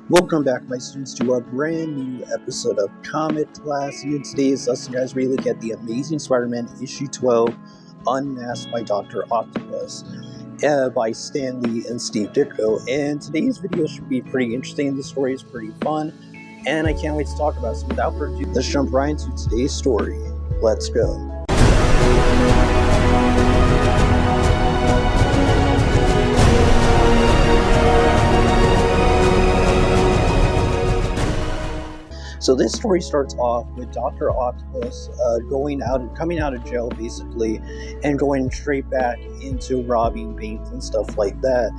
Welcome back, my students, to a brand new episode of Comic Class. In today's lesson, guys, we look at the Amazing Spider-Man issue 12, Unmasked by Dr. Octopus, by Stan Lee and Steve Ditko. And today's video should be pretty interesting. The story is pretty fun, and I can't wait to talk about it. So without further ado, let's jump right into today's story. Let's go. So this story starts off with Dr. Octopus coming out of jail, basically, and going straight back into robbing banks and stuff like that.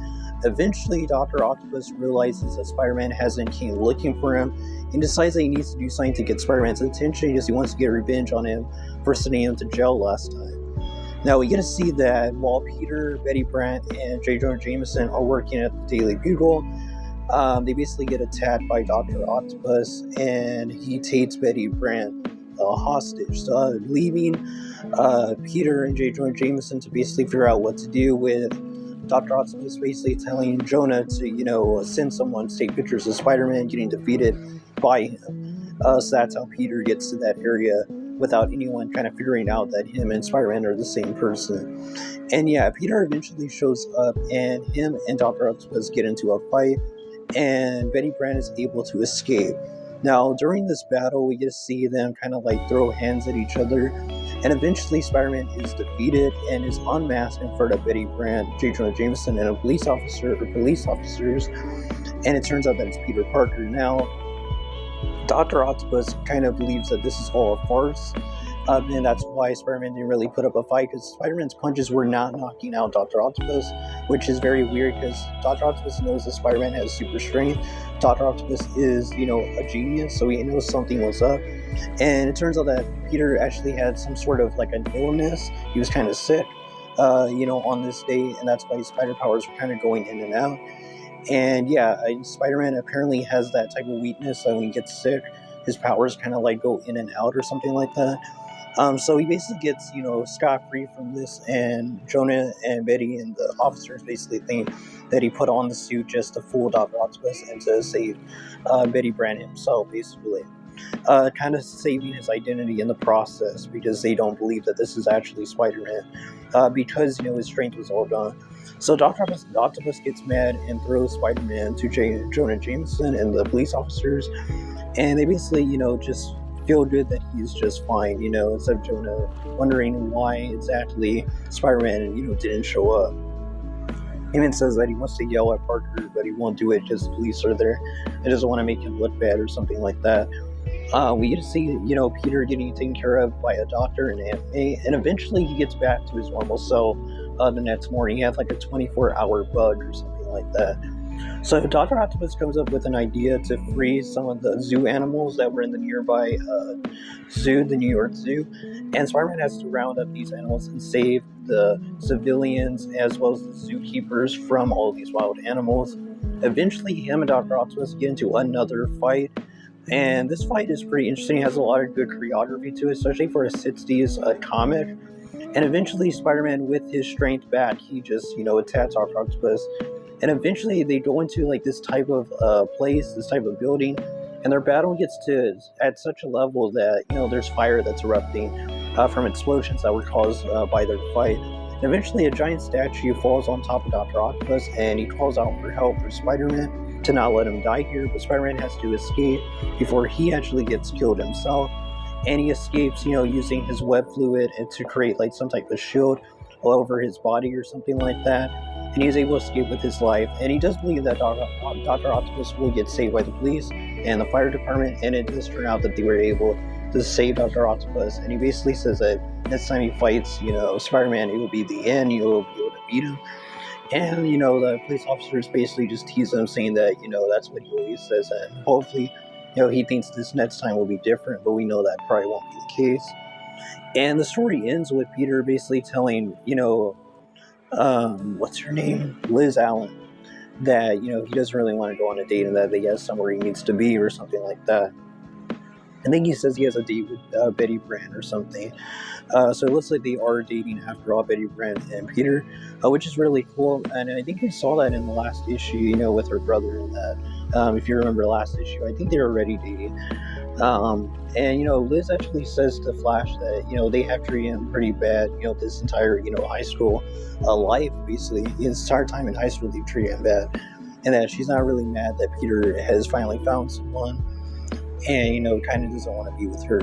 Eventually, Dr. Octopus realizes that Spider-Man hasn't came looking for him and decides that he needs to do something to get Spider-Man's attention because he wants to get revenge on him for sending him to jail last time. Now, we get to see that while Peter, Betty Brant, and J. Jonah Jameson are working at the Daily Bugle, they basically get attacked by Dr. Octopus, and he takes Betty Brant hostage. So leaving Peter and J. Jonah Jameson to basically figure out what to do, with Dr. Octopus basically telling Jonah to, send someone to take pictures of Spider-Man getting defeated by him. So that's how Peter gets to that area without anyone kind of figuring out that him and Spider-Man are the same person. And yeah, Peter eventually shows up, and him and Dr. Octopus get into a fight, and Betty Brant is able to escape. Now, during this battle, we get to see them kind of like throw hands at each other, and eventually Spider-Man is defeated and is unmasked in front of Betty Brant, J. Jonah Jameson, and police officers, and it turns out that it's Peter Parker. Now, Dr. Octopus kind of believes that this is all a farce, and that's why Spider-Man didn't really put up a fight, because Spider-Man's punches were not knocking out Dr. Octopus, which is very weird because Dr. Octopus knows that Spider-Man has super strength. Dr. Octopus is, a genius, so he knows something was up. And it turns out that Peter actually had some sort of like an illness. He was kind of sick, on this day, and that's why his spider powers were kind of going in and out. And yeah, Spider-Man apparently has that type of weakness, so when he gets sick, his powers kind of like go in and out or something like that. So he basically gets, scot-free from this, and Jonah and Betty and the officers basically think that he put on the suit just to fool Dr. Octopus and to save Betty Brant himself, basically. Kind of saving his identity in the process, because they don't believe that this is actually Spider-Man, because, his strength was all gone. So Dr. Octopus gets mad and throws Spider-Man to Jonah Jameson and the police officers, and they basically, just feel good that he's just fine, instead of Jonah wondering why exactly Spider-Man, didn't show up. Even says that he wants to yell at Parker, but he won't do it because the police are there and doesn't want to make him look bad or something like that. We get to see, Peter getting taken care of by a doctor and Aunt May, and eventually he gets back to his normal self the next morning. He had like a 24-hour bug or something like that. So Dr. Octopus comes up with an idea to free some of the zoo animals that were in the nearby zoo, the New York Zoo, and Spider-Man has to round up these animals and save the civilians as well as the zookeepers from all these wild animals. Eventually, him and Dr. Octopus get into another fight, and this fight is pretty interesting. It has a lot of good choreography to it, especially for a 60s comic. And eventually, Spider-Man, with his strength back, he just, attacks Dr. Octopus. And eventually they go into like this type of place, this type of building, and their battle gets to at such a level that, there's fire that's erupting from explosions that were caused by their fight. And eventually a giant statue falls on top of Dr. Octopus, and he calls out for help for Spider-Man to not let him die here, but Spider-Man has to escape before he actually gets killed himself. And he escapes, using his web fluid and to create like some type of shield all over his body or something like that. And he's able to escape with his life, and he does believe that Dr. Octopus will get saved by the police and the fire department, and it does turn out that they were able to save Dr. Octopus. And he basically says that next time he fights, Spider-Man, it will be the end, you'll be able to beat him. And, the police officers basically just tease him, saying that, that's what he always says, and hopefully, he thinks this next time will be different, but we know that probably won't be the case. And the story ends with Peter basically telling, what's her name? Liz Allen, that, he doesn't really want to go on a date and that he has somewhere he needs to be or something like that. I think he says he has a date with Betty Brant or something. So it looks like they are dating after all, Betty Brant and Peter, which is really cool. And I think we saw that in the last issue, with her brother and that. If you remember last issue, I think they were already dating. And Liz actually says to Flash that they have treated him pretty bad. This entire high school life, basically, his entire time in high school, they've treated him bad, and that she's not really mad that Peter has finally found someone, and kind of doesn't want to be with her.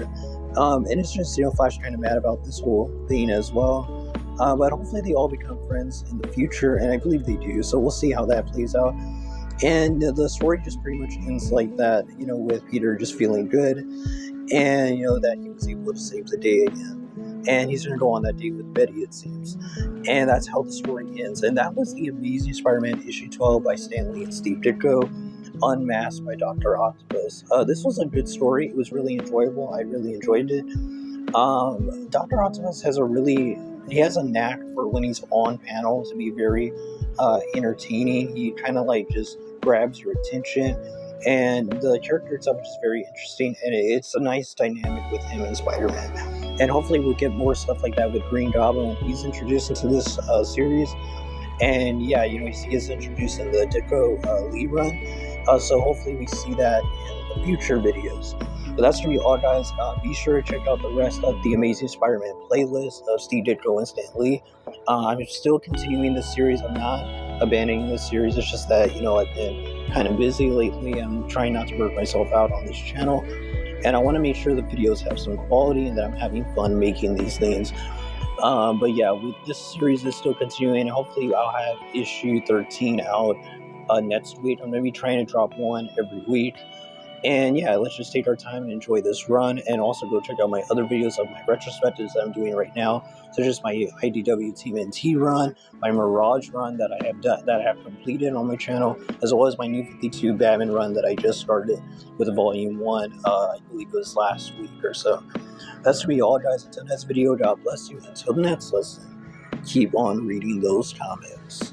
And it's just Flash kind of mad about this whole thing as well. But hopefully they all become friends in the future, and I believe they do. So we'll see how that plays out. And the story just pretty much ends like that, with Peter just feeling good, and that he was able to save the day again. And he's going to go on that date with Betty, it seems. And that's how the story ends. And that was the Amazing Spider-Man issue 12 by Stan Lee and Steve Ditko, Unmasked by Dr. Octopus. This was a good story. It was really enjoyable. I really enjoyed it. Dr. Octopus has he has a knack for when he's on panel to be very entertaining. He kind of just grabs your attention, and the character itself is just very interesting, and it's a nice dynamic with him and Spider-Man. And hopefully we'll get more stuff like that with Green Goblin when he's introduced into this series. And yeah, he is introduced in the Ditko Lee run, so hopefully we see that in the future videos. But that's going to be all, guys. Be sure to check out the rest of the Amazing Spider-Man playlist of Steve Ditko and Stan Lee. I'm still continuing this series. I'm not abandoning this series. It's just that, I've been kind of busy lately. I'm trying not to burn myself out on this channel. And I want to make sure the videos have some quality and that I'm having fun making these things. But yeah, this series is still continuing. Hopefully I'll have issue 13 out next week. I'm going to be trying to drop one every week. And yeah, let's just take our time and enjoy this run, and also go check out my other videos of my retrospectives that I'm doing right now, such as my IDW Team NT run, my Mirage run that I have completed on my channel, as well as my New 52 Batman run that I just started with Volume 1, I believe it was last week or so. That's to be all, guys. Until next video, God bless you. Until the next lesson, keep on reading those comics.